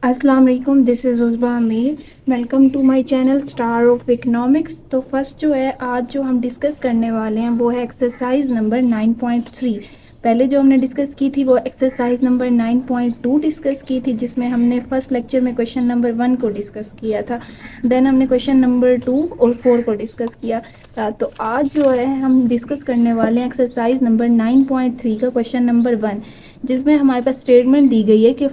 अस्सलाम वालेकुम, this is Uzba Amir. Welcome to my channel star of economics. तो फर्स्ट जो है आज जो हम डिस्कस करने वाले हैं वो है एक्सरसाइज नंबर 9.3। पहले जो हमने डिस्कस की थी वो एक्सरसाइज नंबर 9.2 डिस्कस की थी, जिसमें हमने फर्स्ट लेक्चर में क्वेश्चन नंबर 1 को डिस्कस किया था। देन हमने क्वेश्चन नंबर 2 और 4 को डिस्कस किया था। तो आज जो है हम डिस्कस करने वाले हैं एक्सरसाइज नंबर 9.3 का क्वेश्चन नंबर 1, जिसमें हमारे पास स्टेटमेंट दी गई है कि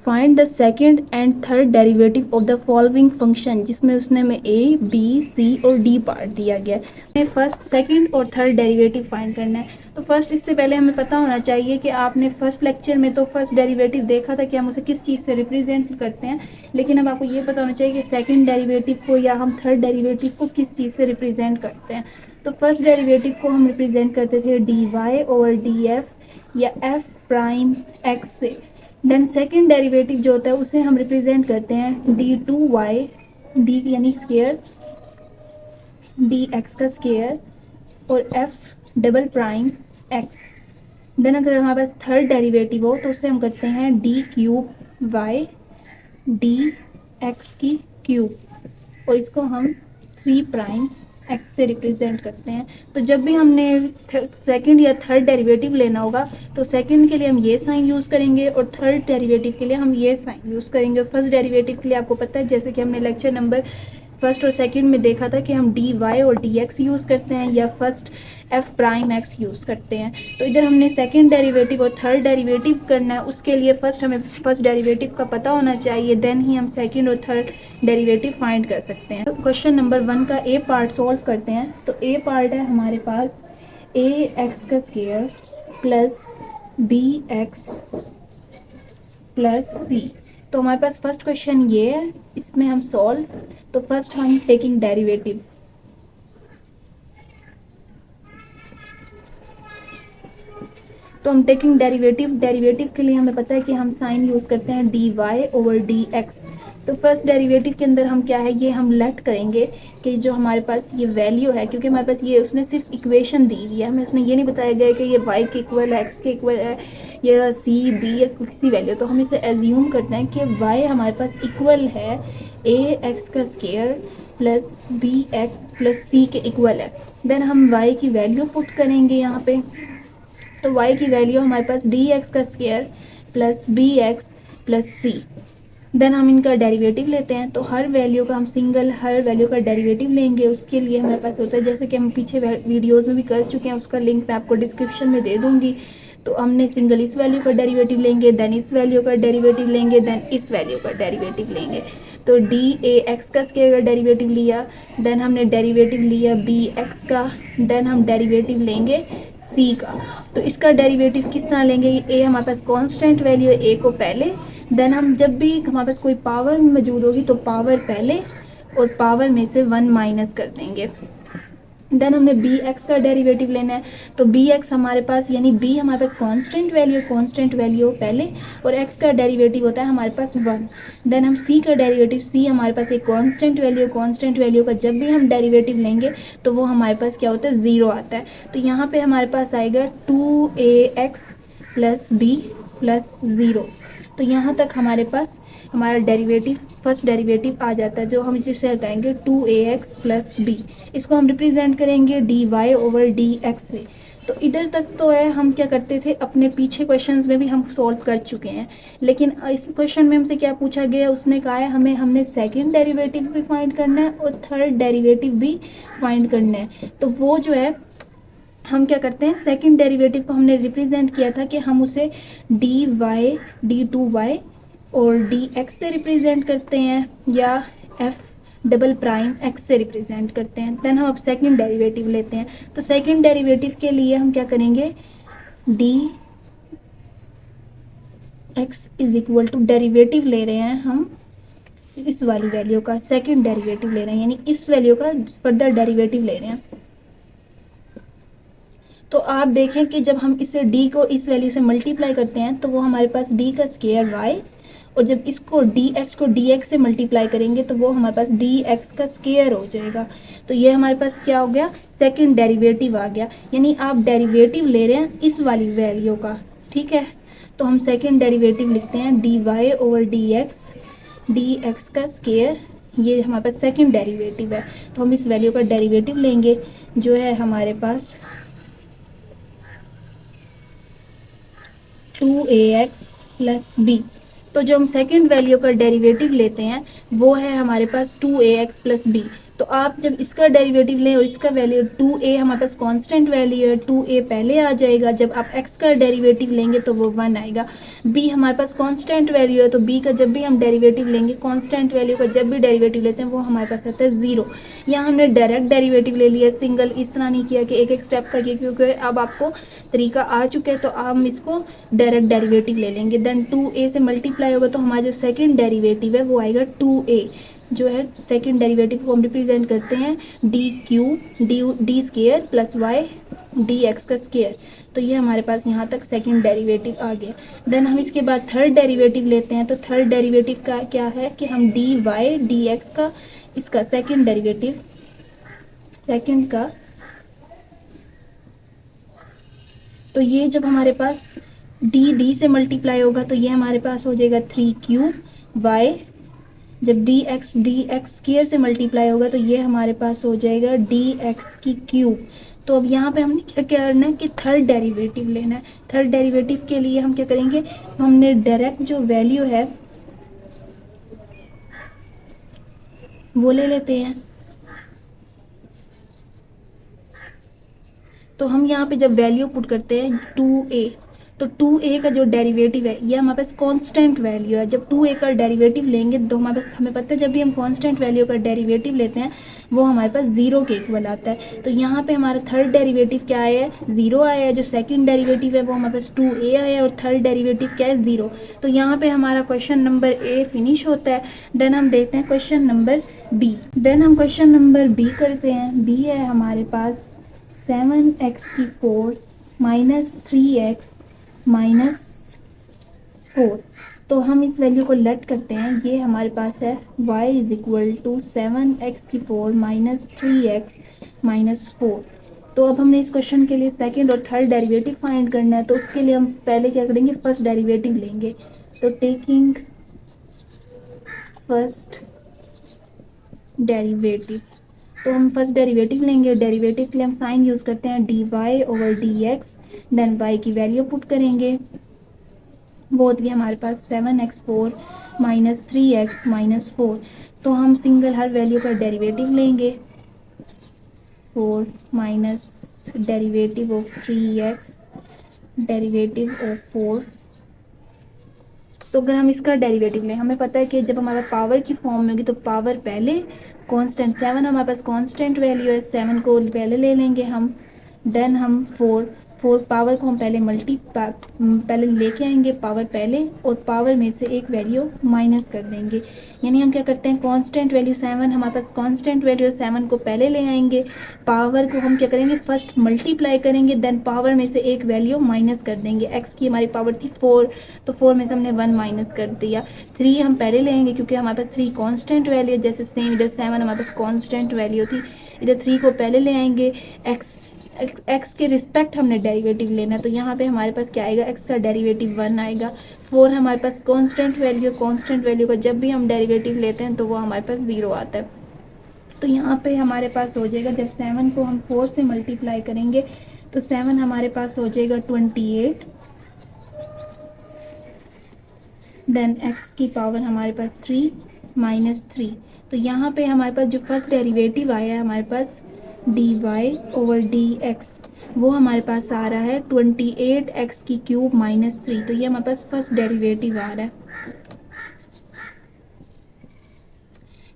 find the second and third derivative of the following function, जिसमें उसने में ए बी सी और डी पार्ट दिया गया है। फर्स्ट सेकंड और थर्ड डेरिवेटिव फाइंड करना है। तो फर्स्ट इससे पहले हमें पता होना चाहिए कि आपने फर्स्ट लेक्चर में तो फर्स्ट डेरिवेटिव देखा था कि हम उसे किस चीज़ से रिप्रेजेंट करते हैं, लेकिन अब आपको ये पता होना चाहिए कि सेकंड डेरिवेटिव को या हम थर्ड डेरिवेटिव को किस चीज़ से रिप्रेजेंट करते हैं। तो फर्स्ट डेरिवेटिव को हम रिप्रेजेंट करते थे D Y over D F या एफ प्राइम एक्स से। देन सेकेंड डेरिवेटिव जो होता है उसे हम रिप्रेजेंट करते हैं डी टू वाई, डी यानी स्केयर, डी एक्स का स्केयर और F double prime X. Then अगर हमारे पास थर्ड डेरिवेटिव हो तो उसे हम करते हैं d cube y d x की क्यूब, और इसको हम थ्री प्राइम एक्स से रिप्रेजेंट करते हैं। तो जब भी हमने सेकंड या थर्ड डेरिवेटिव लेना होगा तो सेकंड के लिए हम ये साइन यूज़ करेंगे और थर्ड डेरिवेटिव के लिए हम ये साइन यूज़ करेंगे। और फर्स्ट डेरिवेटिव के लिए आपको पता है, जैसे कि हमने लेक्चर नंबर फर्स्ट और सेकंड में देखा था कि हम डी वाई और डी एक्स यूज़ करते हैं या first F prime x use करते हैं। तो इधर हमने सेकंड डेरिवेटिव और थर्ड डेरिवेटिव करना है, उसके लिए फर्स्ट हमें फर्स्ट डेरिवेटिव का पता होना चाहिए, देन ही हम सेकंड और थर्ड डेरिवेटिव फाइंड कर सकते हैं। तो क्वेश्चन नंबर 1 का ए पार्ट सॉल्व करते हैं। तो ए पार्ट है हमारे पास ए एक्स का square plus B X plus C. तो हमारे पास फर्स्ट क्वेश्चन ये है, इसमें हम सॉल्व। तो फर्स्ट हम टेकिंग डेरिवेटिव, तो हम टेकिंग डेरिवेटिव के लिए हमें पता है कि हम साइन यूज़ करते हैं d Y over D x. तो फर्स्ट डेरिवेटिव के अंदर हम क्या है, ये हम लेट करेंगे कि जो हमारे पास ये वैल्यू है, क्योंकि हमारे पास ये उसने सिर्फ इक्वेशन दी हुई है, हमें उसने ये नहीं बताया गया कि ये वाई के इक्वल है, एक्स के इक्वल है या सी बी या किसी वैल्यू। तो हम इसे एज्यूम करते हैं कि वाई हमारे पास इक्वल है ए एक्स का square plus B X plus C के इक्वल है। देन हम वाई की वैल्यू पुट करेंगे यहाँ पे। तो y की वैल्यू हमारे पास डी एक्स का square plus B X plus C. Then हम इनका डेरिवेटिव लेते हैं। तो हर वैल्यू का हम सिंगल हर वैल्यू का डेरिवेटिव लेंगे। उसके लिए हमारे पास होता है, जैसे कि हम पीछे वीडियोस में भी कर चुके हैं, उसका लिंक मैं आपको डिस्क्रिप्शन में दे दूंगी। तो हमने सिंगल इस वैल्यू का डेरिवेटिव लेंगे, देन इस वैल्यू का डेरिवेटिव लेंगे, देन इस वैल्यू का डेरिवेटिव लेंगे। तो डी ए एक्स का स्क्वायर का डेरिवेटिव लिया, देन हमने डेरिवेटिव लिया बी एक्स का, देन हम डेरिवेटिव लेंगे सी का। तो इसका डेरिवेटिव किस तरह लेंगे, ए हमारे पास कांस्टेंट वैल्यू है ए को पहले, देन हम जब भी हमारे पास कोई पावर मौजूद होगी तो पावर पहले और पावर में से 1 माइनस कर देंगे। देन हमने बी एक्स का डेरिवेटिव लेना है। तो बी एक्स हमारे पास यानी बी हमारे पास कांस्टेंट वैल्यू पहले और एक्स का डेरिवेटिव होता है हमारे पास 1। देन हम सी का डेरिवेटिव, सी हमारे पास एक कांस्टेंट वैल्यू का जब भी हम डेरिवेटिव लेंगे तो वो हमारे पास क्या होता है, 0 आता है। तो यहाँ पे हमारे पास आएगा 2ax प्लस बी प्लस 0। तो यहाँ तक हमारे पास हमारा डेरिवेटिव फर्स्ट डेरिवेटिव आ जाता है, जो हम जिसे हटाएंगे 2ax प्लस बी। इसको हम रिप्रेजेंट करेंगे d Y over D x से। तो इधर तक तो है हम क्या करते थे, अपने पीछे क्वेश्चंस में भी हम सॉल्व कर चुके हैं, लेकिन इस क्वेश्चन में हमसे क्या पूछा गया, उसने कहा है हमने सेकंड डेरिवेटिव भी फाइंड करना है और थर्ड डेरिवेटिव भी फाइंड करना है। तो वो जो है हम क्या करते हैं, सेकंड डेरिवेटिव को हमने रिप्रेजेंट किया था कि हम उसे d y d two y और डी एक्स से रिप्रेजेंट करते हैं या एफ डबल प्राइम एक्स से रिप्रेजेंट करते हैं। देन हम अब सेकंड डेरिवेटिव लेते हैं। तो सेकंड डेरिवेटिव के लिए हम क्या करेंगे, d x is equal to derivative ले रहे हैं हम इस वाली वैल्यू का, सेकंड डेरिवेटिव ले रहे हैं यानी इस वैल्यू का फर्दर डेरिवेटिव ले रहे हैं। तो आप देखें कि जब हम इसे d को इस वैल्यू से मल्टीप्लाई करते हैं तो वो हमारे पास d का स्क्वायर y, और जब इसको dx को dx से मल्टीप्लाई करेंगे तो वो हमारे पास dx का स्क्वायर हो जाएगा। तो ये हमारे पास क्या हो गया, सेकंड डेरिवेटिव आ गया। यानी आप डेरिवेटिव ले रहे हैं इस वाली वैल्यू का, ठीक है। तो हम सेकेंड डेरिवेटिव लिखते हैं d Y over D x का स्केयर, ये हमारे पास सेकेंड डेरिवेटिव है। तो हम इस वैल्यू का डेरिवेटिव लेंगे जो है हमारे पास 2ax प्लस बी। तो जो हम सेकेंड वैल्यू का डेरिवेटिव लेते हैं वो है हमारे पास 2ax प्लस बी। तो आप जब इसका डेरिवेटिव लें और इसका वैल्यू 2a हमारे पास कांस्टेंट वैल्यू है, 2a पहले आ जाएगा। जब आप x का डेरिवेटिव लेंगे तो वो 1 आएगा। b हमारे पास कांस्टेंट वैल्यू है, तो b का जब भी हम डेरिवेटिव लेंगे, कांस्टेंट वैल्यू का जब भी डेरिवेटिव लेते हैं वो हमारे पास आता है 0। यहाँ हमने डायरेक्ट डेरिवेटिव ले लिया, सिंगल इस तरह नहीं किया कि एक एक स्टेप का किया, क्योंकि अब आपको तरीका आ चुका है तो हम इसको डायरेक्ट डेरिवेटिव ले लेंगे। देन 2a से मल्टीप्लाई होगा तो हमारा जो सेकेंड डेरिवेटिव है वो आएगा 2a, जो है सेकेंड डेरिवेटिव को हम रिप्रेजेंट करते हैं d q d square plus y d x का स्केयर। तो ये हमारे पास यहाँ तक सेकेंड डेरिवेटिव आ गया। देन हम इसके बाद थर्ड डेरिवेटिव लेते हैं। तो थर्ड डेरिवेटिव का क्या है कि हम डी वाई डी एक्स का इसका सेकेंड डेरिवेटिव सेकेंड का, तो ये जब हमारे पास डी से मल्टीप्लाई होगा तो ये हमारे पास हो जाएगा 3 वाई। जब डी एक्स स्क्वायर से मल्टीप्लाई होगा तो ये हमारे पास हो जाएगा डी एक्स की क्यूब। तो अब यहाँ पे हमने क्या करना है कि थर्ड डेरिवेटिव लेना है। थर्ड डेरिवेटिव के लिए हम क्या करेंगे, हमने डायरेक्ट जो वैल्यू है वो ले लेते हैं। तो हम यहाँ पे जब वैल्यू पुट करते हैं 2a, तो 2a का जो डेरिवेटिव है ये हमारे पास कांस्टेंट वैल्यू है। जब 2a का डेरिवेटिव लेंगे तो हमारे पास, हमें पता है जब भी हम कांस्टेंट वैल्यू का डेरिवेटिव लेते हैं वो हमारे पास 0 के इक्वल आता है। तो यहाँ पे हमारा थर्ड डेरिवेटिव क्या आया है, 0 आया है। जो सेकंड डेरिवेटिव है वो हमारे पास 2a आया है और थर्ड डेरिवेटिव क्या है, 0। तो यहाँ पे हमारा क्वेश्चन नंबर ए फिनिश होता है। देन हम देखते हैं क्वेश्चन नंबर बी। देन हम क्वेश्चन नंबर बी करते हैं। बी है हमारे पास 7x की 4 माइनस 3x माइनस 4। तो हम इस वैल्यू को लेट करते हैं। ये हमारे पास है y is equal to 7x की 4 माइनस 3x माइनस 4। तो अब हमने इस क्वेश्चन के लिए सेकंड और थर्ड डेरिवेटिव फाइंड करना है। तो उसके लिए हम पहले क्या करेंगे, फर्स्ट डेरिवेटिव लेंगे। तो टेकिंग फर्स्ट डेरिवेटिव, तो हम फर्स्ट डेरिवेटिव लेंगे। डेरिवेटिव के लिए हम साइन यूज़ करते हैं d Y over D x. Then y की वैल्यू पुट करेंगे, वो होती है हमारे पास 7x4 माइनस 3x माइनस 4। तो हम सिंगल हर वैल्यू का डेरिवेटिव लेंगे। 4 minus derivative of 3x derivative of 4। तो अगर हम इसका डेरिवेटिव लें, हमें पता है कि जब हमारा पावर की फॉर्म में होगी तो पावर पहले कांस्टेंट 7 हमारे पास कांस्टेंट वैल्यू है, 7 को पहले ले लेंगे हम। देन हम 4 पावर को हम पहले लेके आएंगे पावर पहले, और पावर में से एक वैल्यू माइनस कर देंगे। यानी हम क्या करते हैं, कांस्टेंट वैल्यू 7 हमारे पास कांस्टेंट वैल्यू 7 को पहले ले आएंगे, पावर को हम क्या करेंगे फर्स्ट मल्टीप्लाई करेंगे, देन पावर में से एक वैल्यू माइनस कर देंगे। x की हमारी पावर थी 4, तो 4 में से हमने 1 माइनस कर दिया। 3 हम पहले लेंगे क्योंकि हमारे पास 3 कांस्टेंट वैल्यू, जैसे सेम इधर 7 हमारे पास कांस्टेंट वैल्यू थी, इधर 3 को पहले ले आएंगे। x के रिस्पेक्ट हमने डेरिवेटिव लेना है, तो यहाँ पे हमारे पास क्या आएगा, x का डेरिवेटिव 1 आएगा। 4 हमारे पास कांस्टेंट वैल्यू का जब भी हम डेरिवेटिव लेते हैं तो वो हमारे पास 0 आता है। तो यहाँ पे हमारे पास हो जाएगा, जब 7 को हम 4 से मल्टीप्लाई करेंगे तो 7 हमारे पास हो जाएगा 28। देन x की पावर हमारे पास 3 माइनस 3। तो यहाँ पे हमारे पास जो फर्स्ट डेरिवेटिव आया है हमारे पास D Y over D X, वो हमारे पास आ रहा है 28x की क्यूब माइनस 3। तो ये हमारे पास फर्स्ट डेरिवेटिव आ रहा है।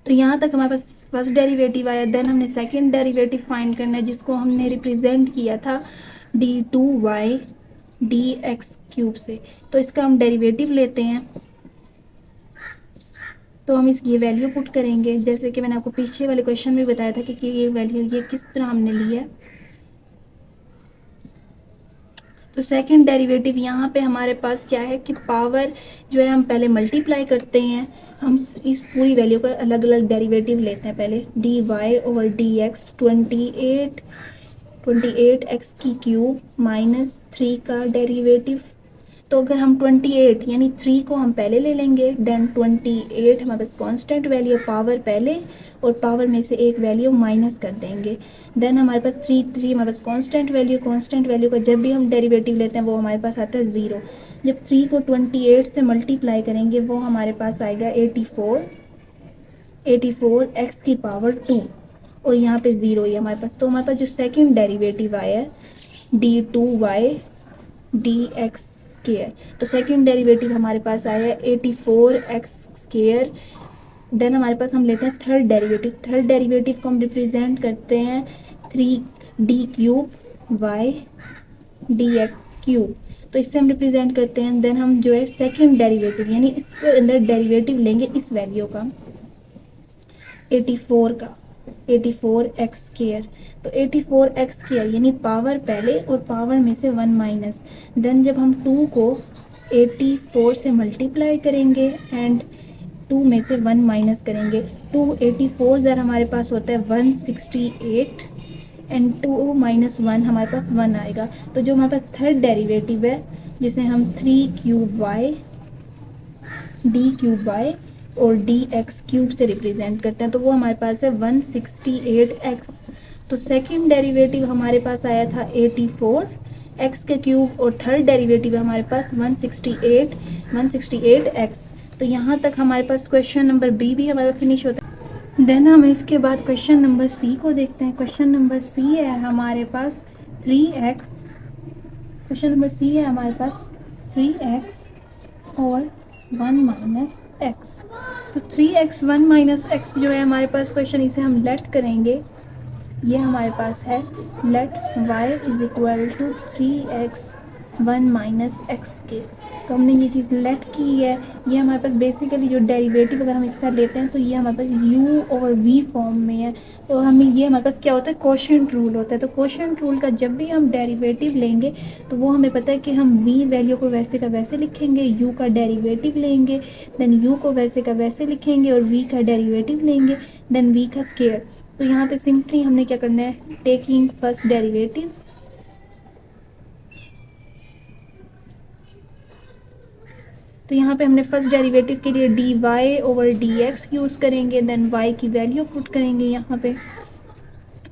तो यहाँ तक हमारे पास फर्स्ट डेरिवेटिव आया। देन हमने सेकंड डेरिवेटिव फाइंड करना है, जिसको हमने रिप्रेजेंट किया था d2y dx क्यूब से। तो इसका हम डेरिवेटिव लेते हैं। तो हम इसकी वैल्यू पुट करेंगे, जैसे कि मैंने आपको पीछे वाले क्वेश्चन में बताया था कि ये वैल्यू ये किस तरह हमने ली है। तो सेकंड डेरिवेटिव यहाँ पे हमारे पास क्या है कि पावर जो है हम पहले मल्टीप्लाई करते हैं, हम इस पूरी वैल्यू का अलग अलग डेरिवेटिव लेते हैं। पहले d Y over D x 28x की क्यूब माइनस 3 का डेरिवेटिव। तो अगर हम 28 यानी 3 को हम पहले ले लेंगे, देन 28 हमारे पास कांस्टेंट वैल्यू, पावर पहले और पावर में से एक वैल्यू माइनस कर देंगे, देन हमारे पास 3 हमारे पास कांस्टेंट वैल्यू का जब भी हम डेरिवेटिव लेते हैं वो हमारे पास आता है 0। जब 3 को 28 से मल्टीप्लाई करेंगे वो हमारे पास आएगा 84 एक्स की पावर 2 और यहाँ पे 0 ही हमारे पास। तो हमारे पास जो सेकेंड डेरिवेटिव आया है d2y dx स्केयर, तो सेकेंड डेरिवेटिव हमारे पास आया है 84x स्केयर। देन हमारे पास हम लेते हैं थर्ड डेरिवेटिव को हम रिप्रेजेंट करते हैं 3d³ y dx क्यूब, तो इससे हम रिप्रेजेंट करते हैं। देन हम जो है सेकेंड डेरिवेटिव यानी इसके अंदर डेरिवेटिव लेंगे इस वैल्यू का 84x स्केयर, तो 84x स्केयर यानी पावर पहले और पावर में से 1 माइनस। देन जब हम 2 को 84 से मल्टीप्लाई करेंगे एंड 2 में से 1 माइनस करेंगे, 284 ज़रा हमारे पास होता है 168 एंड 2 माइनस 1 हमारे पास 1 आएगा। तो जो हमारे पास थर्ड डेरिवेटिव है जिसे हम 3³ d³ और dx क्यूब से रिप्रेजेंट करते हैं, तो वो हमारे पास है 168x। तो सेकंड डेरिवेटिव हमारे पास आया था 84x के क्यूब और थर्ड डेरिवेटिव है हमारे पास 168x। तो यहाँ तक हमारे पास क्वेश्चन नंबर बी भी हमारा फिनिश होता है। देन हम इसके बाद क्वेश्चन नंबर सी को देखते हैं। क्वेश्चन नंबर सी है हमारे पास 3x, क्वेश्चन नंबर सी है हमारे पास 3x और 1 माइनस एक्स। तो 3x 1 माइनस एक्स जो है हमारे पास क्वेश्चन, इसे हम लेट करेंगे, ये हमारे पास है let y is equal to 3x 1 minus x के। तो हमने ये चीज़ लेट की है। ये हमारे पास बेसिकली जो डेरिवेटिव अगर हम इसका लेते हैं तो ये हमारे पास u और v फॉर्म में है। तो हमें ये हमारे पास क्या होता है, क्वोशिएंट रूल होता है। तो क्वोशिएंट रूल का जब भी हम डेरिवेटिव लेंगे तो वो हमें पता है कि हम v वैल्यू को वैसे का वैसे लिखेंगे, u का डेरिवेटिव लेंगे, देन u को वैसे का वैसे लिखेंगे और v का डेरिवेटिव लेंगे, देन v का स्क्वायर। तो यहाँ पे सिंपली हमने क्या करना है, टेकिंग फर्स्ट डेरिवेटिव, तो यहाँ पे हमने फर्स्ट डेरिवेटिव के लिए dy ओवर dx यूज़ करेंगे, देन y की वैल्यू पुट करेंगे यहाँ पे।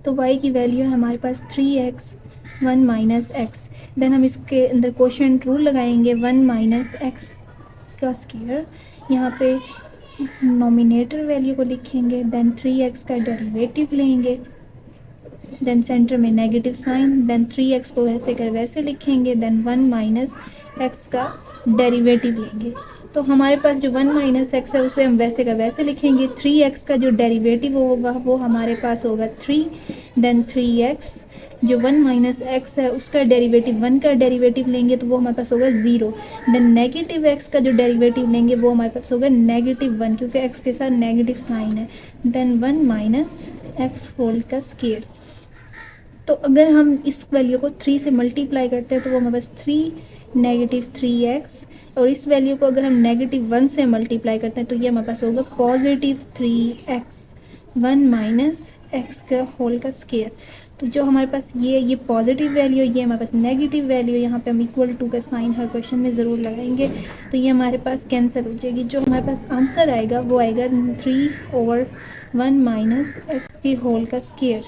तो y की वैल्यू है हमारे पास 3x 1 माइनस एक्स। देन हम इसके अंदर क्वोशिएंट रूल लगाएंगे 1 माइनस एक्स का स्क्वायर, यहाँ पे नोमिनेटर वैल्यू को लिखेंगे, देन 3x का डेरिवेटिव लेंगे, देन सेंटर में नेगेटिव साइन, देन 3x को वैसे का वैसे लिखेंगे, देन 1 माइनस एक्स का डेरिवेटिव लेंगे। तो हमारे पास जो 1 माइनस एक्स है उसे हम वैसे का वैसे लिखेंगे। 3x का जो डेरिवेटिव होगा वो हमारे पास होगा 3, देन 3x जो 1 माइनस एक्स है उसका डेरिवेटिव 1 का डेरिवेटिव लेंगे तो वो हमारे पास होगा 0, देन नेगेटिव x का जो डेरिवेटिव लेंगे वो हमारे पास होगा -1 क्योंकि x के साथ नेगेटिव साइन है, देन 1 माइनस एक्स होल का स्क्वायर। तो अगर हम इस वैल्यू को 3 से मल्टीप्लाई करते हैं तो वो हमारे पास 3 -3x, और इस वैल्यू को अगर हम -1 से मल्टीप्लाई करते हैं तो ये हमारे पास होगा +3x 1 माइनस एक्स का होल का स्क्वायर। तो जो हमारे पास ये पॉजिटिव वैल्यू, ये हमारे पास नेगेटिव वैल्यू, यहाँ पे हम इक्वल टू का साइन हर क्वेश्चन में ज़रूर लगाएंगे, तो ये हमारे पास कैंसिल हो जाएगी। जो हमारे पास आंसर आएगा वो आएगा 3/1 माइनस एक्स की होल का स्क्वायर।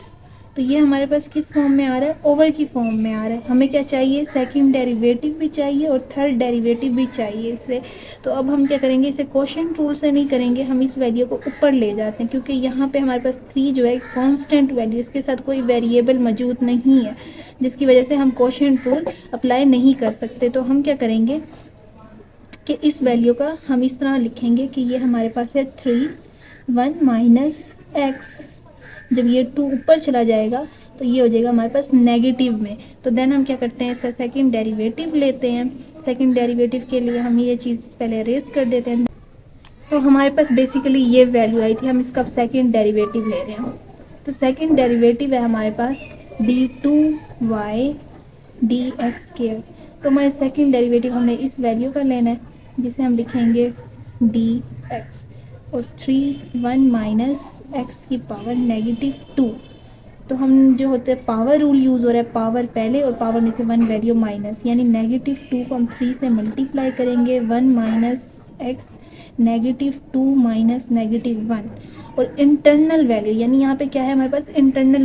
तो ये हमारे पास किस फॉर्म में आ रहा है, ओवर की फॉर्म में आ रहा है। हमें क्या चाहिए, सेकंड डेरिवेटिव भी चाहिए और थर्ड डेरिवेटिव भी चाहिए इससे। तो अब हम क्या करेंगे, इसे क्वोशिएंट रूल से नहीं करेंगे, हम इस वैल्यू को ऊपर ले जाते हैं क्योंकि यहाँ पे हमारे पास 3 जो है कांस्टेंट वैल्यू, इसके साथ कोई वेरिएबल मौजूद नहीं है जिसकी वजह से हम क्वोशिएंट रूल अप्लाई नहीं कर सकते। तो हम क्या करेंगे कि इस वैल्यू का हम इस तरह लिखेंगे कि ये हमारे पास है 3 1 माइनस एक्स, जब ये 2 ऊपर चला जाएगा तो ये हो जाएगा हमारे पास नेगेटिव में। तो देन हम क्या करते हैं, इसका सेकंड डेरिवेटिव लेते हैं। सेकंड डेरिवेटिव के लिए हम ये चीज़ पहले अरेज कर देते हैं। तो हमारे पास बेसिकली ये वैल्यू आई थी, हम इसका अब सेकंड डेरिवेटिव ले रहे हैं। तो सेकंड डेरिवेटिव है हमारे पास d2y dx स्क्वायर। तो हमारे सेकंड डेरिवेटिव हमने इस वैल्यू का लेना है जिसे हम लिखेंगे dx और 3 1 माइनस एक्स की पावर -2 तो हम जो होते हैं पावर रूल यूज़ हो रहा है, पावर पहले और पावर में से 1 वैल्यू माइनस, यानी -2 को हम 3 से मल्टीप्लाई करेंगे, 1 माइनस एक्स, -2 माइनस -1, और इंटरनल वैल्यू यानी यहाँ पे क्या है हमारे पास इंटरनल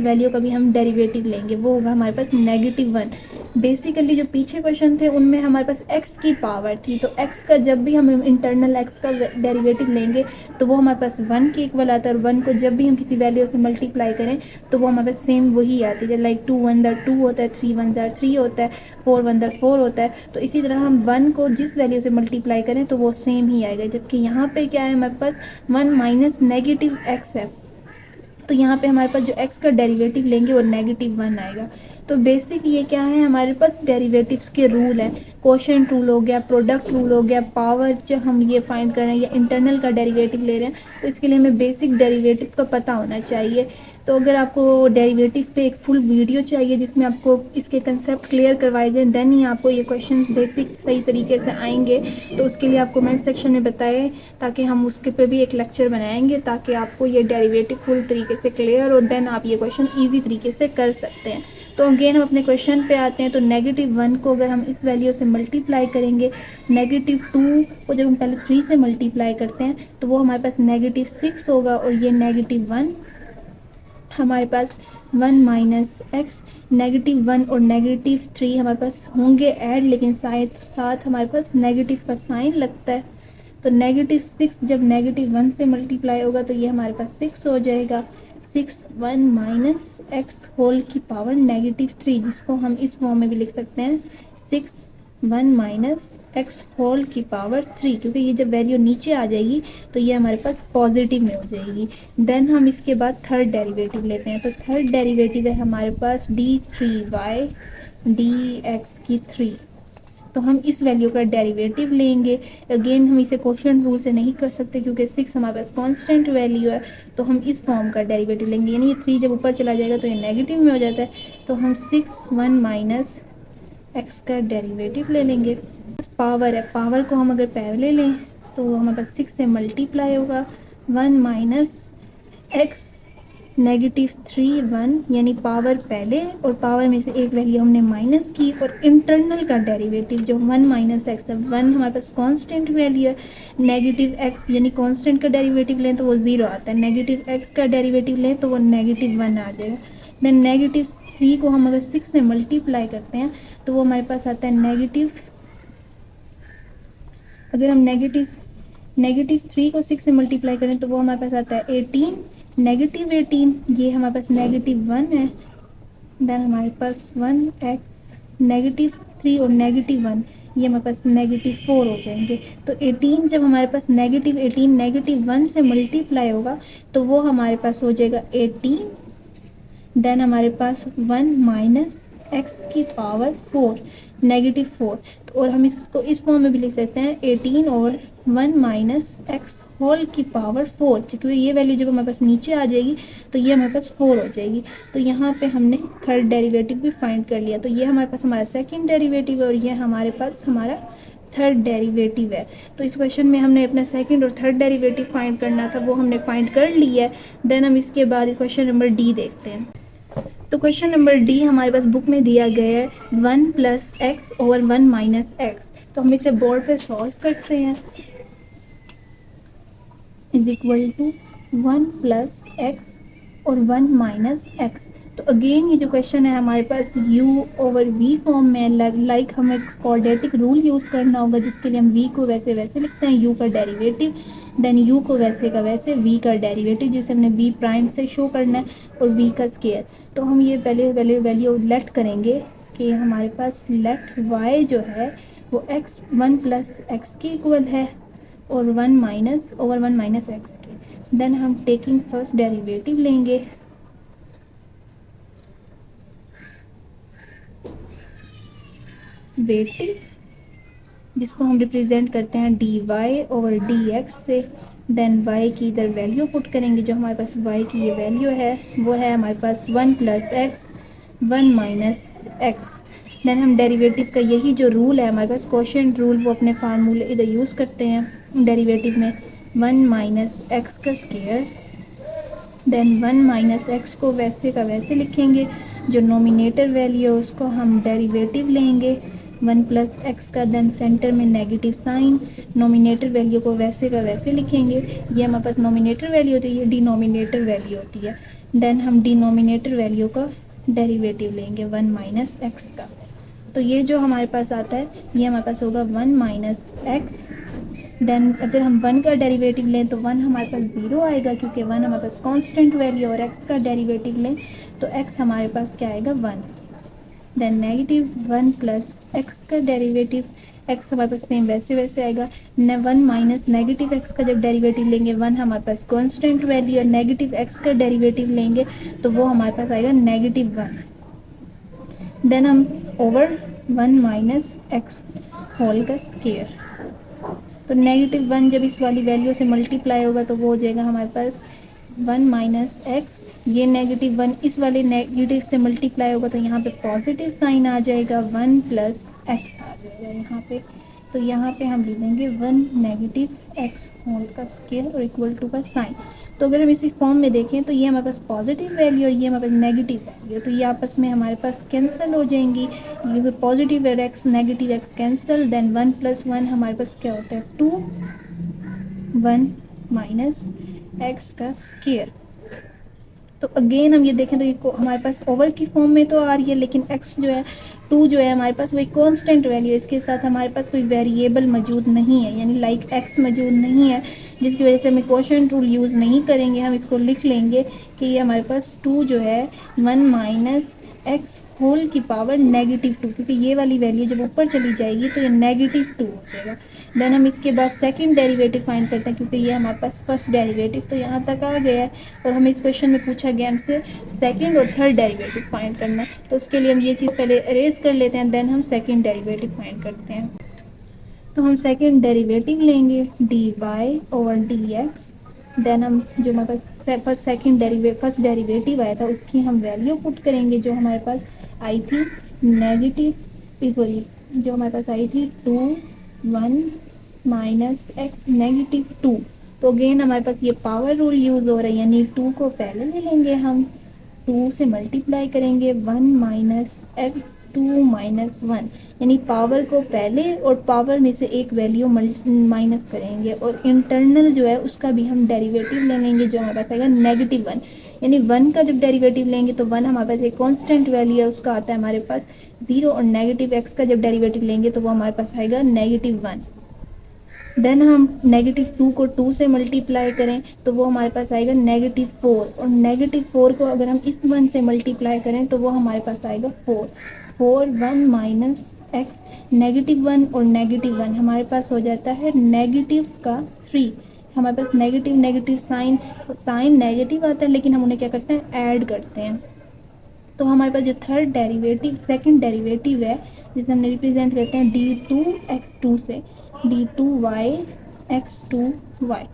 वैल्यू का भी हम डेरिवेटिव लेंगे, वो होगा हमारे पास -1। बेसिकली जो पीछे क्वेश्चन थे उनमें हमारे पास x की पावर थी, तो x का जब भी हम इंटरनल x का डेरिवेटिव लेंगे तो वो हमारे पास 1 के इक्वल आता है, और 1 को जब भी हम किसी वैल्यू से मल्टीप्लाई करें तो वो हमारे पास सेम वही आती है, लाइक 2 1 2 होता है, 3 1 3 होता है, 4 1 4 होता है। तो इसी तरह हम 1 को जिस वैल्यू से मल्टीप्लाई करें तो वो सेम ही आएगा, जबकि यहाँ पे क्या है हमारे पास 1 माइनस -x है, तो यहाँ पे हमारे पास जो x का डेरिवेटिव लेंगे वो -1 आएगा। तो बेसिक ये क्या है हमारे पास डेरिवेटिव्स के रूल है, क्वोशिएंट रूल हो गया, प्रोडक्ट रूल हो गया, पावर जब हम ये फाइंड कर रहे हैं या इंटरनल का डेरिवेटिव ले रहे हैं तो इसके लिए हमें बेसिक डेरिवेटिव का पता होना चाहिए। तो अगर आपको डेरिवेटिव पे एक फुल वीडियो चाहिए जिसमें आपको इसके कंसेप्ट क्लियर करवाए जाए, देन ही आपको ये क्वेश्चंस बेसिक सही तरीके से आएंगे, तो उसके लिए आप कमेंट सेक्शन में बताएं, ताकि हम उसके पे भी एक लेक्चर बनाएंगे ताकि आपको ये डेरिवेटिव फुल तरीके से क्लियर हो, देन आप ये क्वेश्चन ईजी तरीके से कर सकते हैं। तो अगेन हम अपने क्वेश्चन पे आते हैं। तो -1 को अगर हम इस वैल्यू से मल्टीप्लाई करेंगे, -2 को जब हम पहले 3 से मल्टीप्लाई करते हैं तो वो हमारे पास -6 होगा, और ये -1 हमारे पास 1 माइनस एक्स, -1 और -3 हमारे पास होंगे ऐड, लेकिन साथ हमारे पास नेगेटिव का साइन लगता है। तो -6 जब -1 से मल्टीप्लाई होगा तो ये हमारे पास 6 हो जाएगा, 6 1 माइनस एक्स होल की पावर -3, जिसको हम इस फॉर्म में भी लिख सकते हैं 6 1 माइनस एक्स होल की पावर 3, क्योंकि ये जब वैल्यू नीचे आ जाएगी तो ये हमारे पास पॉजिटिव में हो जाएगी। देन हम इसके बाद थर्ड डेरिवेटिव लेते हैं। तो थर्ड डेरिवेटिव है हमारे पास d3y dx की 3, तो हम इस वैल्यू का डेरिवेटिव लेंगे। अगेन हम इसे क्वोशिएंट रूल से नहीं कर सकते क्योंकि 6 हमारे पास कांस्टेंट वैल्यू है, तो हम इस फॉर्म का डेरिवेटिव लेंगे, यानी ये 3 जब ऊपर चला जाएगा तो ये नेगेटिव में हो जाता है, तो हम 6 1 माइनस एक्स का डेरिवेटिव ले लेंगे। पावर है, पावर को हम अगर पहले लें तो हमारे पास 6 से मल्टीप्लाई होगा, 1 माइनस एक्स -3 1, यानी पावर पहले और पावर में से एक वैल्यू हमने माइनस की, और इंटरनल का डेरिवेटिव जो 1 माइनस एक्स है, 1 हमारे पास कांस्टेंट वैल्यू है, -x यानी कांस्टेंट का डेरिवेटिव लें तो वो 0 आता है, -x का डेरिवेटिव लें तो वो -1 आ जाएगा। देन -3 को हम अगर 6 से मल्टीप्लाई करते हैं तो वो हमारे पास आता है नेगेटिव, अगर हम -3 को 6 से मल्टीप्लाई करें तो वो हमारे पास आता है 18, -18, ये हमारे पास -1 है। देन हमारे पास 1x, -3 और -1 ये हमारे पास -4 हो जाएंगे। तो 18 जब हमारे पास -18 -1 से मल्टीप्लाई होगा तो वो हमारे पास हो जाएगा 18, देन हमारे पास 1 माइनस एक्स की पावर 4 -4, तो और हम इसको इस फॉर्म में भी लिख सकते हैं 18 और 1 माइनस एक्स होल की पावर 4, क्योंकि ये वैल्यू जब हमारे पास नीचे आ जाएगी तो ये हमारे पास 4 हो जाएगी। तो यहाँ पे हमने थर्ड डेरिवेटिव भी फाइंड कर लिया, तो ये हमारे पास हमारा सेकंड डेरिवेटिव है और ये हमारे पास हमारा थर्ड डेरिवेटिव है। तो इस क्वेश्चन में हमने अपना सेकंड और थर्ड डेरिवेटिव फाइंड करना था, वो हमने फाइंड कर लिया है। देन हम इसके बाद क्वेश्चन नंबर डी देखते हैं। तो क्वेश्चन नंबर डी हमारे पास बुक में दिया गया है 1 plus x over 1 minus x, तो हम इसे बोर्ड पे सॉल्व करते हैं। Is equal to 1 plus x और 1 माइनस एक्स। तो अगेन ये जो क्वेश्चन है हमारे पास u ओवर v फॉर्म में, लाइक हमें क्वाड्रेटिक रूल यूज़ करना होगा, जिसके लिए हम v को वैसे वैसे लिखते हैं, u का डेरिवेटिव, देन u को वैसे का वैसे, v का डेरिवेटिव जिसे हमने v प्राइम से शो करना है, और v का स्केयर। तो हम ये पहले वैल्यू लेट करेंगे कि हमारे पास लेट y जो है वो x 1 प्लस एक्स के इक्वल है और 1 माइनस ओवर 1 माइनस एक्स के। देन हम टेकिंग फर्स्ट डेरिवेटिव लेंगे, डेरिवेटिव जिसको हम रिप्रेजेंट करते हैं dy ओवर dx से। देन y की इधर वैल्यू पुट करेंगे, जो हमारे पास y की ये वैल्यू है वो है हमारे पास 1 plus x 1 minus x. Then हम डेरिवेटिव का यही जो रूल है हमारे पास क्वोशिएंट रूल, वो अपने फार्मूले इधर यूज़ करते हैं डेरिवेटिव में, 1 माइनस एक्स का स्क्वायर देन 1 माइनस एक्स को वैसे का वैसे लिखेंगे, जो नोमिनेटर वैल्यू है उसको हम डेरिवेटिव लेंगे 1 प्लस एक्स का, देन सेंटर में नेगेटिव साइन, नोमिनेटर वैल्यू को वैसे का वैसे लिखेंगे, ये हमारे पास नोमिनेटर वैल्यू होती है, ये डिनोमिनेटर वैल्यू होती है। देन हम डिनोमिनेटर वैल्यू का डेरिवेटिव लेंगे 1 माइनस एक्स का, तो ये जो हमारे पास आता है ये हमारे पास होगा 1 माइनस एक्स। देन अगर हम 1 का डेरिवेटिव लें तो 1 हमारे पास 0 आएगा, क्योंकि 1 हमारे पास कांस्टेंट वैल्यू, और x का डेरिवेटिव लें तो x हमारे पास क्या आएगा 1। देन नेगेटिव 1 प्लस x का डेरिवेटिव, x हमारे पास सेम वैसे वैसे आएगा। 1 माइनस नेगेटिव x का जब डेरिवेटिव लेंगे 1 हमारे पास कांस्टेंट वैल्यू, और नेगेटिव x का डेरिवेटिव लेंगे तो वो हमारे पास आएगा नेगेटिव 1। देन हम ओवर 1 माइनस एक्स होल का स्क्वायर, तो नेगेटिव 1 जब इस वाली वैल्यू से मल्टीप्लाई होगा तो वो हो जाएगा हमारे पास 1 माइनस एक्स, ये नेगेटिव 1 इस वाले नेगेटिव से मल्टीप्लाई होगा तो यहाँ पे पॉजिटिव साइन आ जाएगा, 1 प्लस एक्स आ जाएगा यहाँ पे, तो यहाँ पे हम लिखेंगे 1 नेगेटिव एक्स होल का स्क्वायर और इक्वल टू का साइन। तो अगर हम इसी फॉर्म में देखें तो ये हमारे पास पॉजिटिव वैल्यू और ये हमारे पास नेगेटिव वैल्यू, तो ये आपस में हमारे पास कैंसिल हो जाएंगी, ये positive x negative x cancel, then 1 plus 1 हमारे पास क्या होता है 2, 1 माइनस एक्स का स्क्वायर। तो अगेन हम ये देखें तो ये हमारे पास ओवर की फॉर्म में तो आ रही है, लेकिन x जो है 2 जो है हमारे पास वही कांस्टेंट वैल्यू है, इसके साथ हमारे पास कोई वेरिएबल मौजूद नहीं है, यानी लाइक x मौजूद नहीं है, जिसकी वजह से हमें क्वोशिएंट रूल यूज़ नहीं करेंगे, हम इसको लिख लेंगे कि ये हमारे पास 2 जो है 1 माइनस एक्स होल की पावर नेगेटिव 2, क्योंकि ये वाली वैल्यू जब ऊपर चली जाएगी तो ये नेगेटिव 2 हो जाएगा। देन हम इसके बाद सेकंड डेरिवेटिव फाइंड करते हैं, क्योंकि ये हमारे पास फर्स्ट डेरिवेटिव तो यहाँ तक आ गया है, और हमें इस क्वेश्चन में पूछा गया हमसे सेकंड और थर्ड डेरिवेटिव फाइंड करना है, तो उसके लिए हम ये चीज़ पहले अरेज कर लेते हैं, देन हम सेकंड डेरिवेटिव फाइंड करते हैं। तो हम सेकंड डेरिवेटिव लेंगे d Y over D x, then हम जो हमारे पास फर्स्ट डेरिवेटिव आया था उसकी हम वैल्यू पुट करेंगे, जो हमारे पास आई थी नेगेटिव सॉरी जो हमारे पास आई थी 2 1 माइनस एक्स नेगेटिव 2। तो अगेन हमारे पास ये पावर रूल यूज़ हो रहा है, यानी 2 को पहले ले लेंगे, हम 2 से मल्टीप्लाई करेंगे 1 माइनस एक्स 2 माइनस 1, यानी पावर को पहले और पावर में से एक वैल्यू माइनस करेंगे, और इंटरनल जो है उसका भी हम डेरिवेटिव ले लेंगे, जो हमारे पास आएगा नेगेटिव 1, यानी 1 का जब डेरिवेटिव लेंगे तो 1 हमारे पास एक कांस्टेंट वैल्यू है उसका आता है हमारे पास 0, और नेगेटिव x का जब डेरिवेटिव लेंगे तो वो हमारे पास आएगा नेगेटिव 1। देन हम नेगेटिव 2 को 2 से मल्टीप्लाई करें तो वो हमारे पास आएगा नेगेटिव 4, और नेगेटिव 4 को अगर हम इस 1 से मल्टीप्लाई करें तो वो हमारे पास आएगा 4 1 माइनस एक्स नेगेटिव 1 और नेगेटिव 1 हमारे पास हो जाता है नेगेटिव का 3। हमारे पास नेगेटिव साइन नेगेटिव आता है, लेकिन हम उन्हें क्या करते हैं ऐड करते हैं, तो हमारे पास जो थर्ड डेरिवेटिव सेकंड डेरिवेटिव है जिसे हमने रिप्रेजेंट करते हैं d2x2 से d2y x2y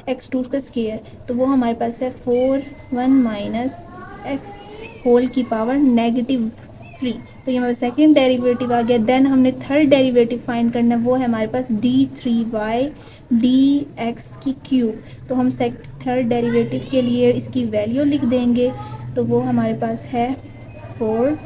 x2 का स्क्वायर, तो वो हमारे पास है 4 1 माइनस एक्स होल की पावर नेगेटिव 3, तो ये हमारा सेकंड डेरिवेटिव आ गया। देन हमने थर्ड डेरिवेटिव फाइंड करना है, वो है हमारे पास d3y dx की क्यूब, तो हम थर्ड डेरिवेटिव के लिए इसकी वैल्यू लिख देंगे, तो वो हमारे पास है 4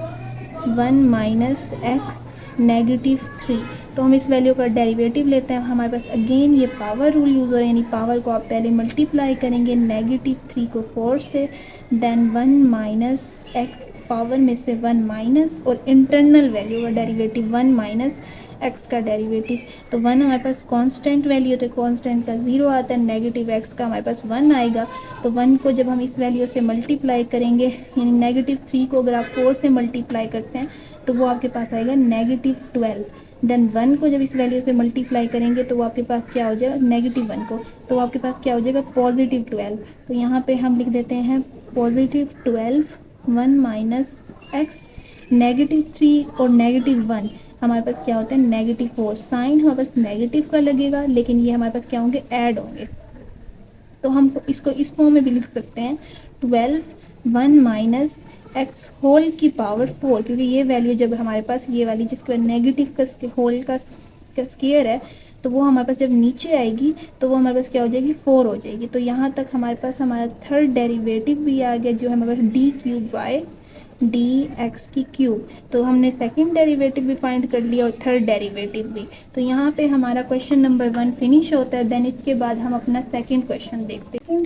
1 माइनस एक्स नेगेटिव 3, तो हम इस वैल्यू का डेरिवेटिव लेते हैं, हमारे पास अगेन ये पावर रूल यूज़ हो रहा है, यानी पावर को आप पहले मल्टीप्लाई करेंगे नेगेटिव 3 को 4 से, देन 1 माइनस एक्स पावर में से 1 माइनस और इंटरनल वैल्यू का डेरिवेटिव 1 माइनस एक्स का डेरिवेटिव, तो 1 हमारे पास कांस्टेंट वैल्यू तो कांस्टेंट का 0 आता है, नेगेटिव एक्स का हमारे पास 1 आएगा, तो 1 को जब हम इस वैल्यू से मल्टीप्लाई करेंगे, यानी नेगेटिव 3 को अगर आप 4 से मल्टीप्लाई करते हैं तो वो आपके पास आएगा नेगेटिव 12। देन 1 को जब इस वैल्यू से मल्टीप्लाई करेंगे तो वो आपके पास क्या हो जाएगा नेगेटिव 1 को, तो आपके पास क्या हो जाएगा पॉजिटिव 12, तो यहाँ पे हम लिख देते हैं पॉजिटिव 12 1 माइनस एक्स नेगेटिव 3 और नेगेटिव 1 हमारे पास क्या होता है नेगेटिव 4, साइन हमारे पास नेगेटिव का लगेगा, लेकिन ये हमारे पास क्या होंगे ऐड होंगे, तो हम इसको इस फॉर्म में भी लिख सकते हैं 12 1 माइनस एक्स होल की पावर 4, क्योंकि ये वैल्यू जब हमारे पास ये वाली जिसके बाद नेगेटिव का होल का स्क्वायर है तो वो हमारे पास जब नीचे आएगी तो वो हमारे पास क्या हो जाएगी, 4 हो जाएगी। तो यहाँ तक हमारे पास हमारा थर्ड डेरिवेटिव भी आ गया, जो है हमारे पास D cube by D x की क्यूब। तो हमने सेकंड डेरिवेटिव भी फाइंड कर लिया और थर्ड डेरिवेटिव भी। तो यहाँ पे हमारा क्वेश्चन नंबर 1 फिनिश होता है। देन इसके बाद हम अपना सेकंड क्वेश्चन देखते हैं।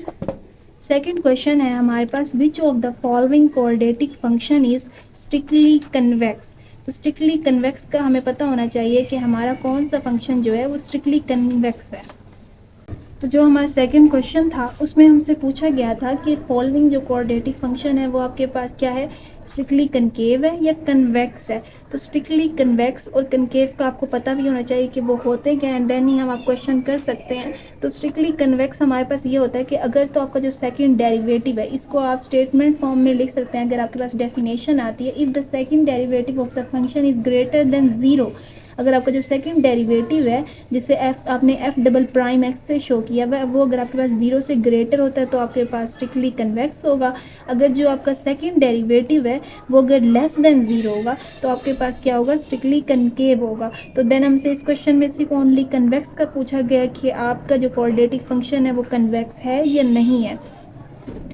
सेकंड क्वेश्चन है हमारे पास, which of the following quadratic function is strictly convex. तो स्ट्रिक्टली कन्वेक्स का हमें पता होना चाहिए कि हमारा कौन सा फंक्शन जो है वो स्ट्रिक्टली कन्वेक्स है। तो जो हमारा सेकंड क्वेश्चन था उसमें हमसे पूछा गया था कि फॉलोइंग जो क्वाड्रेटिक फंक्शन है वो आपके पास क्या है, स्ट्रिक्टली कनकेव है या कन्वेक्स है। तो स्ट्रिक्टली कन्वेक्स और कनकेव का आपको पता भी होना चाहिए कि वो होते क्या हैं, देन ही हम आप क्वेश्चन कर सकते हैं। तो स्ट्रिक्टली कन्वेक्स हमारे पास ये होता है कि अगर तो आपका जो सेकंड डेरिवेटिव है इसको आप स्टेटमेंट फॉर्म में लिख सकते हैं, अगर आपके पास डेफिनेशन आती है, if the second derivative of the function is greater than zero. अगर आपका जो सेकंड डेरिवेटिव है जिसे एफ आपने एफ डबल प्राइम एक्स से शो किया हुआ वो अगर आपके पास जीरो से ग्रेटर होता है तो आपके पास स्ट्रिक्टली कन्वेक्स होगा। अगर जो आपका सेकंड डेरिवेटिव है वो अगर लेस देन ज़ीरो होगा तो आपके पास क्या होगा, स्ट्रिक्टली कनकेव होगा। तो देन हमसे इस क्वेश्चन में सिर्फ ओनली कन्वेक्स का पूछा गया कि आपका जो क्वाड्रेटिक फंक्शन है वो कन्वेक्स है या नहीं है।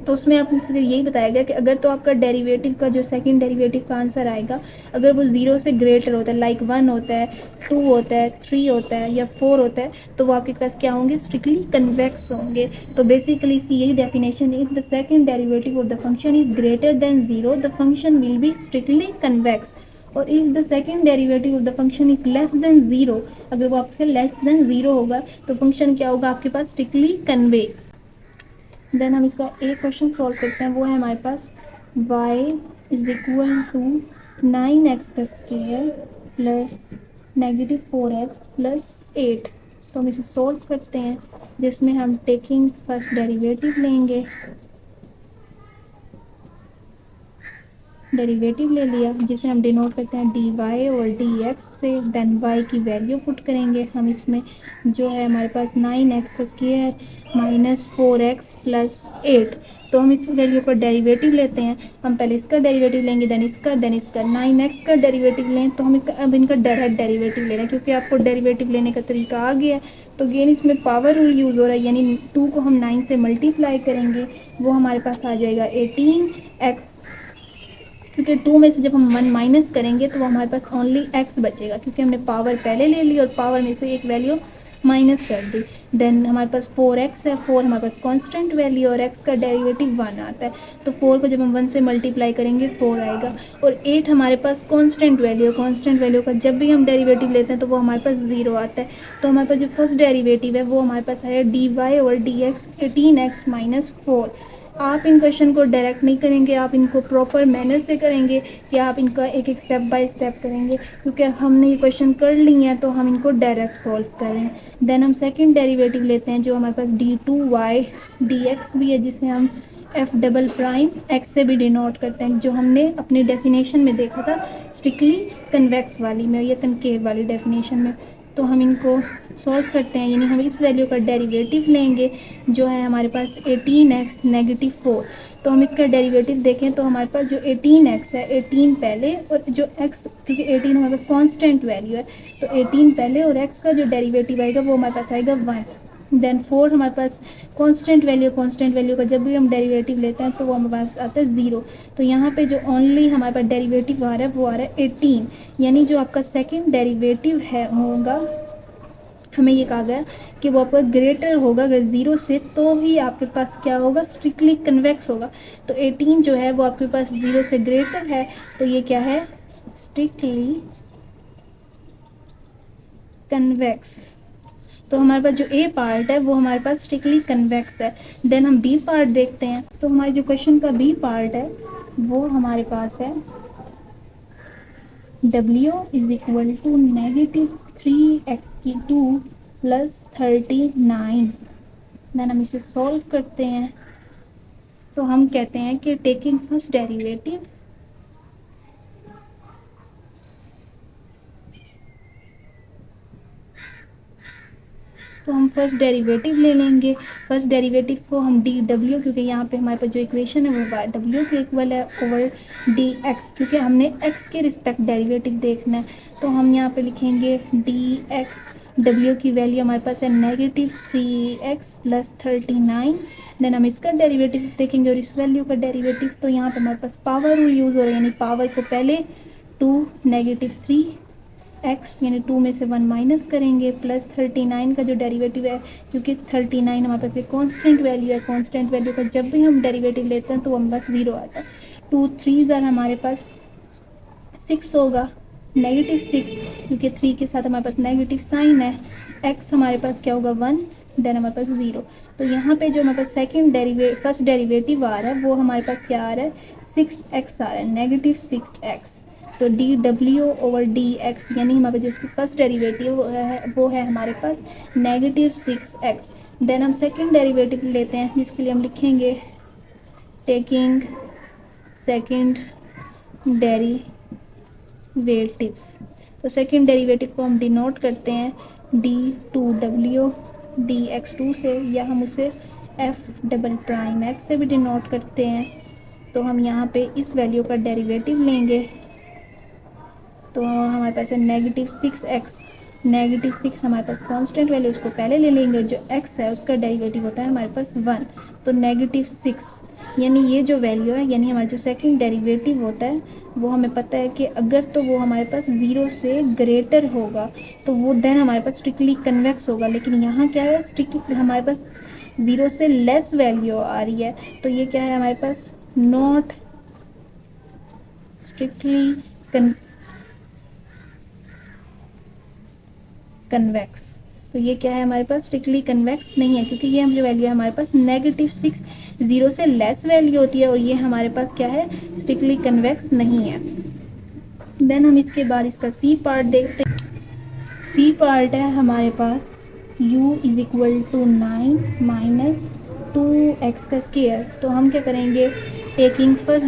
तो उसमें आपको यही बताया गया कि अगर तो आपका डेरिवेटिव का जो सेकंड डेरिवेटिव का आंसर आएगा अगर वो ज़ीरो से ग्रेटर होता है, लाइक 1 होता है, 2 होता है, 3 होता है या 4 होता है, तो वो आपके पास क्या होंगे, स्ट्रिक्टली कन्वेक्स होंगे। तो बेसिकली इसकी यही डेफिनेशन है, if the second derivative of the function is greater than zero the function will be strictly convex. और if the second derivative of the function is less than zero, अगर वो आपसे less than zero होगा तो function क्या होगा आपके पास, strictly convey. Then हम इसका एक क्वेश्चन सॉल्व करते हैं, वो है हमारे पास y is equal to 9x का स्क्वायर प्लस -4x प्लस 8। तो हम इसे सॉल्व करते हैं जिसमें हम टेकिंग फर्स्ट डेरिवेटिव लेंगे, डेरिवेटिव ले लिया जिसे हम डिनोट करते हैं dy और dx से। देन y की वैल्यू पुट करेंगे हम इसमें, जो है हमारे पास 9x का स्क्वायर -4x प्लस 8। तो हम इस वैल्यू का डेरिवेटिव लेते हैं, हम पहले इसका डेरिवेटिव लेंगे देन इसका 9x का डेरिवेटिव लें। तो हम इसका अब इनका डायरेक्ट डेरिवेटिव ले रहे हैं क्योंकि आपको डेरिवेटिव लेने का तरीका आ गया है। तो गेन इसमें पावर रूल यूज़ हो रहा है, यानी 2 को हम 9 से मल्टीप्लाई करेंगे, वो हमारे पास आ जाएगा 18x, क्योंकि 2 में से जब हम 1 माइनस करेंगे तो वो हमारे पास ओनली x बचेगा, क्योंकि हमने पावर पहले ले ली और पावर में से एक वैल्यू माइनस कर दी। देन हमारे पास 4x है, 4 हमारे पास कांस्टेंट वैल्यू और x का डेरिवेटिव 1 आता है। तो 4 को जब हम 1 से मल्टीप्लाई करेंगे 4 आएगा। और 8 हमारे पास कांस्टेंट वैल्यू, कांस्टेंट वैल्यू का जब भी हम डेरिवेटिव लेते हैं तो वो हमारे पास 0 आता है। तो हमारे पास जो फर्स्ट डेरिवेटिव है वो हमारे पास है dy और dx 18x माइनस 4। आप इन क्वेश्चन को डायरेक्ट नहीं करेंगे, आप इनको प्रॉपर मैनर से करेंगे कि आप इनका एक एक स्टेप बाय स्टेप करेंगे, क्योंकि हमने ये क्वेश्चन कर लिए हैं तो हम इनको डायरेक्ट सॉल्व करें। देन हम सेकंड डेरिवेटिव लेते हैं जो हमारे पास d2y dx भी है, जिसे हम एफ डबल प्राइम एक्स से भी डिनोट करते हैं, जो हमने अपने डेफिनेशन में देखा था स्ट्रिक्टली कन्वेक्स वाली में या कनकेव वाली डेफिनेशन में। तो हम इनको सॉल्व करते हैं, यानी हम इस वैल्यू का डेरिवेटिव लेंगे जो है हमारे पास 18x -4। तो हम इसका डेरिवेटिव देखें तो हमारे पास जो 18x है, 18 पहले और जो x, क्योंकि 18 हमारे पास कांस्टेंट वैल्यू है तो 18 पहले और x का जो डेरिवेटिव आएगा वो हमारे पास आएगा 1। देन 4 हमारे पास कांस्टेंट वैल्यू का जब भी हम डेरिवेटिव लेते हैं तो वो हमारे पास आता है 0। तो यहाँ पे जो ओनली हमारे पास डेरिवेटिव आ रहा है वो आ रहा है 18, यानी जो आपका सेकंड डेरिवेटिव है होगा, हमें ये कहा गया कि वो आपका ग्रेटर होगा अगर 0 से, तो ही आपके पास क्या होगा, स्ट्रिक्टली कन्वेक्स होगा। तो 18 जो है वो आपके पास 0 से ग्रेटर है, तो ये क्या है, स्ट्रिक्टली कन्वेक्स। तो हमारे पास जो ए पार्ट है वो हमारे पास स्ट्रिक्टली कन्वेक्स है। देन हम बी पार्ट देखते हैं, तो हमारे जो क्वेश्चन का बी पार्ट है वो हमारे पास है w is equal to -3x2 plus 39। Then हम इसे सॉल्व करते हैं तो हम कहते हैं कि टेकिंग फर्स्ट डेरिवेटिव, तो हम फर्स्ट डेरिवेटिव ले लेंगे। फर्स्ट डेरिवेटिव को हम डी डब्ल्यू, क्योंकि यहाँ पे हमारे पास जो इक्वेशन है वो बाय डब्ल्यू के इक्वल है, ओवर डी एक्स, क्योंकि हमने एक्स के रिस्पेक्ट डेरिवेटिव देखना है। तो हम यहाँ पे लिखेंगे डी एक्स w की वैल्यू हमारे पास है -3x + 39। देन हम इसका डेरिवेटिव देखेंगे और इस वैल्यू का डेरिवेटिव, तो यहाँ पे हमारे पास पावर रूल यूज़ हो रहा है, यानी पावर को पहले 2 -3x यानी 2 में से 1 माइनस करेंगे, प्लस 39 का जो डेरिवेटिव है, क्योंकि 39 हमारे पास एक कांस्टेंट वैल्यू है, कांस्टेंट वैल्यू का जब भी हम डेरिवेटिव लेते हैं तो हमारे पास 0 आता है। 2 3 हमारे पास 6 होगा, -6, क्योंकि 3 के साथ हमारे पास नेगेटिव साइन है। x हमारे पास क्या होगा 1, देन हमारे पास 0। तो यहाँ पे जो हमारे पास फर्स्ट डेरिवेटिव आ रहा है वो हमारे पास क्या आ रहा है 6x आ रहा है, -6x। तो dw/dx यानी हमारे पास जो फर्स्ट डेरिवेटिव है वो है हमारे पास -6x। देन हम सेकंड डेरिवेटिव लेते हैं, जिसके लिए हम लिखेंगे टेकिंग सेकंड डेरिवेटिव। तो सेकंड डेरिवेटिव को हम डिनोट करते हैं d2w/dx2 से, या हम उसे f'' से भी डिनोट करते हैं। तो हम यहाँ पे इस वैल्यू का डेरिवेटिव लेंगे, तो हमारे पास है -6x। -6 हमारे पास कांस्टेंट वैल्यू, उसको पहले ले लेंगे, और जो x है उसका डेरिवेटिव होता है हमारे पास 1। तो -6 यानी ये जो वैल्यू है, यानी हमारा जो सेकंड डेरिवेटिव होता है वो हमें पता है कि अगर तो वो हमारे पास 0 से ग्रेटर होगा तो वो देन हमारे पास स्ट्रिक्टली कन्वेक्स होगा। लेकिन यहाँ क्या है, स्ट्रिक्टली हमारे पास 0 से लेस वैल्यू आ रही है, तो ये क्या है हमारे पास नॉट स्ट्रिक्टली कन्वेक्स। तो ये क्या है हमारे पास स्ट्रिक्टली कन्वेक्स नहीं है, क्योंकि ये हम जो वैल्यू है हमारे पास -6 0 से लेस वैल्यू होती है, और ये हमारे पास क्या है स्ट्रिक्टली कन्वेक्स नहीं है। देन हम इसके बाद इसका सी पार्ट देखते हैं। सी पार्ट है हमारे पास u = 9 - 2x²। तो हम क्या करेंगे, टेकिंग फर्स्ट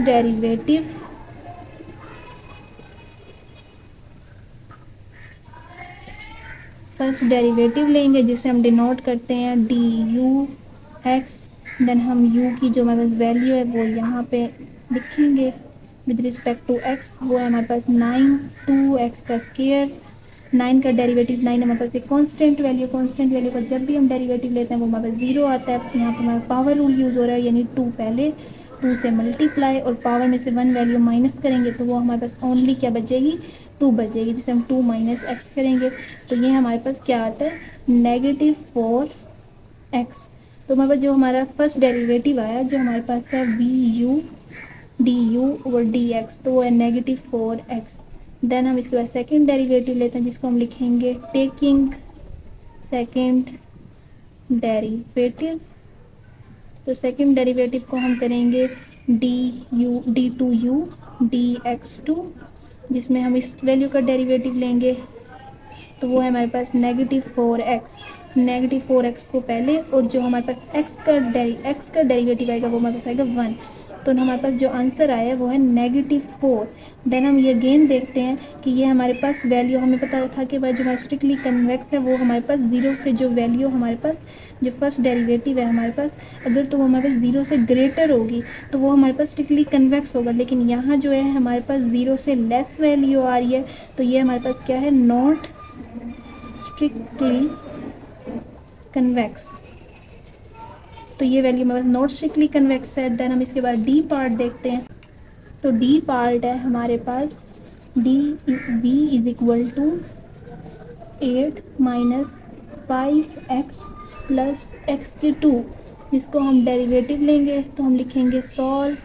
डेरिवेटिव लेंगे, जिसे हम डिनोट करते हैं dux। देन हम u की जो हमारे पास वैल्यू है वो यहाँ पे लिखेंगे विद रिस्पेक्ट टू x, वो है हमारे पास 9 2x²। 9 का डेरिवेटिव 9 हमारे पास एक कांस्टेंट वैल्यू का जब भी हम डेरिवेटिव लेते हैं वो हमारे पास 0 आता है। यहाँ पर हमारा पावर रूल यूज़ हो रहा है, यानी 2 पहले 2 से मल्टीप्लाई और पावर में से 1 वैल्यू माइनस करेंगे, तो वो हमारे पास ओनली क्या बचेगी 2 बचेगी, जिसे हम 2 - x करेंगे। तो ये हमारे पास क्या आता है -4x। तो हमारे पास जो हमारा फर्स्ट डेरिवेटिव आया जो हमारे पास है du/dx, तो वो है -4x। देन हम इसके बाद सेकंड डेरिवेटिव लेते हैं, जिसको हम लिखेंगे टेकिंग सेकंड डेरिवेटिव। तो सेकंड डेरिवेटिव को हम करेंगे d2u/dx2, जिसमें हम इस वैल्यू का डेरिवेटिव लेंगे, तो वो है हमारे पास -4x। -4x को पहले, और जो हमारे पास x का डेरिवेटिव आएगा वो हमारे पास आएगा 1। तो हमारे पास जो आंसर आया है वो है -4। देन हम ये अगेन देखते हैं कि ये हमारे पास वैल्यू हमें पता था कि जो हमारा स्ट्रिक्टली कन्वेक्स है वो हमारे पास 0 से जो वैल्यू हमारे पास जो फर्स्ट डेरिवेटिव है हमारे पास, अगर तो वो हमारे पास 0 से ग्रेटर होगी तो वो हमारे पास स्ट्रिक्टली कन्वेक्स होगा। लेकिन यहाँ जो है हमारे पास 0 से लेस वैल्यू आ रही है, तो ये हमारे पास क्या है नॉट स्ट्रिक्टली कन्वेक्स। तो ये वैल्यू हमारे पास नॉट स्ट्रिक्टली कन्वेक्स है। देन हम इसके बाद डी पार्ट देखते हैं। तो डी पार्ट है हमारे पास v = 8 - 5x + x², जिसको हम डेरिवेटिव लेंगे, तो हम लिखेंगे सॉल्व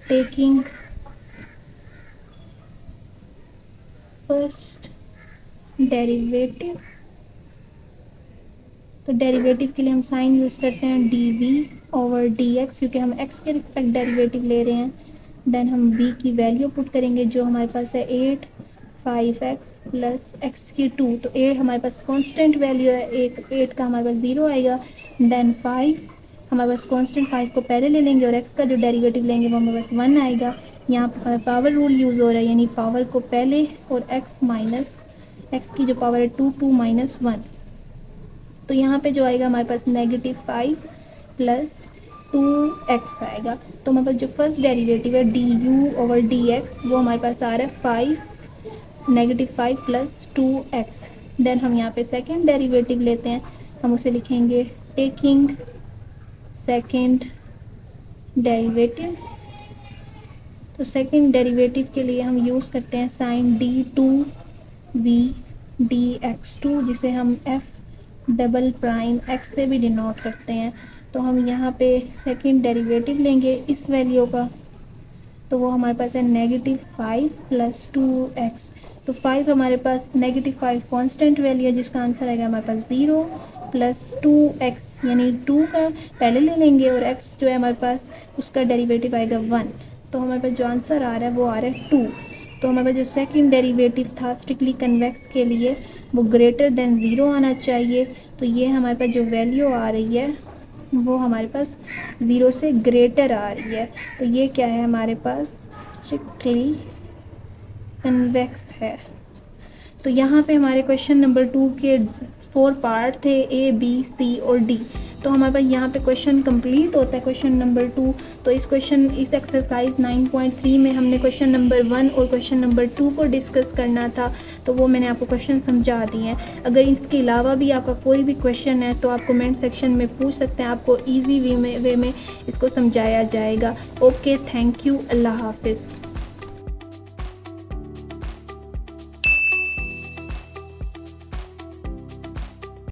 टेकिंग फर्स्ट डेरिवेटिव। तो डेरिवेटिव के लिए हम साइन यूज़ करते हैं dv/dx, क्योंकि हम x के रिस्पेक्ट डेरिवेटिव ले रहे हैं। देन हम v की वैल्यू पुट करेंगे जो हमारे पास है 8 5x + x²। तो 8 हमारे पास कांस्टेंट वैल्यू है, 8 का हमारे पास 0 आएगा। देन 5 हमारे पास कांस्टेंट 5 को पहले ले लेंगे, और x का जो डेरिवेटिव लेंगे वो हमारे पास 1 आएगा। यहाँ पर पावर रूल यूज़ हो रहा है, यानी पावर को पहले और x की जो पावर है 2 2 - 1। तो यहाँ पे जो आएगा हमारे पास -5 + 2x आएगा। तो हमारे पास जो फर्स्ट डेरिवेटिव है du/dx वो हमारे पास आ रहा है -5 + 2x। देन हम यहाँ पे सेकेंड डेरिवेटिव लेते हैं, हम उसे लिखेंगे टेकिंग सेकेंड डेरिवेटिव। तो सेकेंड डेरिवेटिव के लिए हम यूज़ करते हैं साइन d2v dx2, जिसे हम f डबल प्राइम x से भी डिनोट करते हैं। तो हम यहाँ पे सेकेंड डेरिवेटिव लेंगे इस वैल्यू का, तो वो हमारे पास है -5 + 2x। तो 5 हमारे पास -5 कांस्टेंट वैल्यू है, जिसका आंसर आएगा हमारे पास 0 + 2x, यानी 2 का पहले ले लेंगे और x जो है हमारे पास उसका डेरिवेटिव आएगा 1। तो हमारे पास जो आंसर आ रहा है वो आ रहा है 2। तो हमारे पास जो सेकंड डेरिवेटिव था स्ट्रिक्टली कन्वेक्स के लिए वो ग्रेटर देन 0 आना चाहिए। तो ये हमारे पास जो वैल्यू आ रही है वो हमारे पास 0 से ग्रेटर आ रही है। तो ये क्या है, हमारे पास स्ट्रिक्टली कन्वेक्स है। तो यहाँ पे हमारे क्वेश्चन नंबर 2 के 4 पार्ट थे, A, B, C और D। तो हमारे पास यहाँ पे क्वेश्चन कंप्लीट होता है क्वेश्चन नंबर 2। तो इस एक्सरसाइज 9.3 में हमने क्वेश्चन नंबर 1 और क्वेश्चन नंबर 2 को डिस्कस करना था, तो वो मैंने आपको क्वेश्चन समझा दिए हैं। अगर इसके अलावा भी आपका कोई भी क्वेश्चन है तो आप कमेंट सेक्शन में पूछ सकते हैं, आपको ईजी वे में इसको समझाया जाएगा। ओके, थैंक यू, अल्लाह हाफिज़।